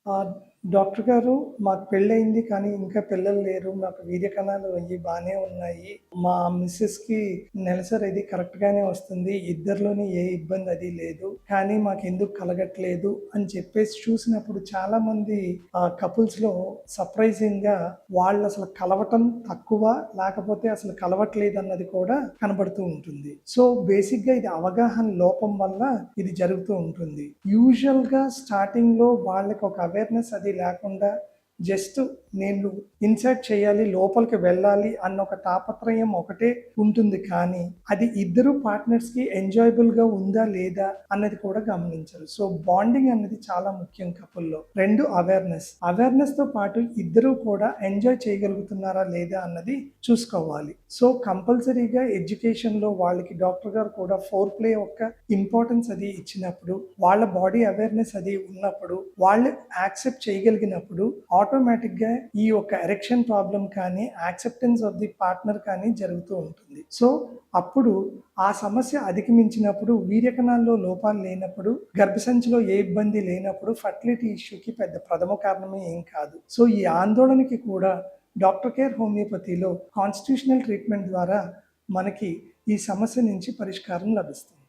ఆహ్, డాక్టర్ గారు, మాకు పెళ్ళయింది కానీ ఇంకా పిల్లలు లేరు. మాకు వీర్య కణాలు అయ్యి బానే ఉన్నాయి. మా మిసెస్‌కి నెలసరి అది కరెక్ట్‌గానే వస్తుంది. ఇద్దరిలోని ఏ ఇబ్బంది అది లేదు. కానీ మాకెందుకు కలగట్లేదు అని చెప్పేసి చూసినప్పుడు చాలామంది కపుల్స్‌లో సర్ప్రైజింగ్‌గా వాళ్ళసలు కలవటం తక్కువ, లేకపోతే అసలు కలవట్లేదన్నది కూడా కనబడుతూ ఉంటుంది. సో, బేసిక్‌గా ఇది అవగాహన లోపం వల్ల ఇది జరుగుతూ ఉంటుంది. యూజువల్‌గా స్టార్టింగ్‌లో వాళ్ళకి ఒక అవేర్‌నెస్ అది లేకుండా జస్ట్ నేను ఇన్సర్ట్ చేయాలి, లోపలికి వెళ్ళాలి అన్న ఒక తాపత్రయం ఒకటే ఉంటుంది. కానీ అది ఇద్దరు పార్ట్నర్స్‌కి ఎంజాయబుల్‌గా ఉందా లేదా అన్నది కూడా గమనించరు. సో, బాండింగ్ అనేది చాలా ముఖ్యం కపుల్‌లో. 2 అవేర్‌నెస్‌తో పాటు ఇద్దరూ కూడా ఎంజాయ్ చేయగలుగుతున్నారా లేదా అన్నది చూసుకోవాలి. సో, కంపల్సరీగా ఎడ్యుకేషన్‌లో వాళ్ళకి డాక్టర్ గారు కూడా ఫోర్ ప్లే యొక్క ఇంపార్టెన్స్ అది ఇచ్చినప్పుడు, వాళ్ళ బాడీ అవేర్‌నెస్ అది ఉన్నప్పుడు, వాళ్ళు యాక్సెప్ట్ చేయగలిగినప్పుడు ఆటోమేటిక్‌గా ఈ యొక్క ఎరెక్షన్ ప్రాబ్లమ్ కానీ, యాక్సెప్టెన్స్ ఆఫ్ ది పార్ట్నర్ కానీ జరుగుతూ ఉంటుంది. సో, అప్పుడు ఆ సమస్య అధిగమించినప్పుడు, వీర్యకణాల్లో లోపాలు లేనప్పుడు, గర్భసంచిలో ఏ ఇబ్బంది లేనప్పుడు ఫర్టిలిటీ ఇష్యూకి పెద్ద ప్రథమ కారణమే ఏం కాదు. సో, ఈ ఆందోళనకి కూడా డాక్టర్ కేర్ హోమియోపతిలో కాన్స్టిట్యూషనల్ ట్రీట్మెంట్ ద్వారా మనకి ఈ సమస్య నుంచి పరిష్కారం లభిస్తుంది.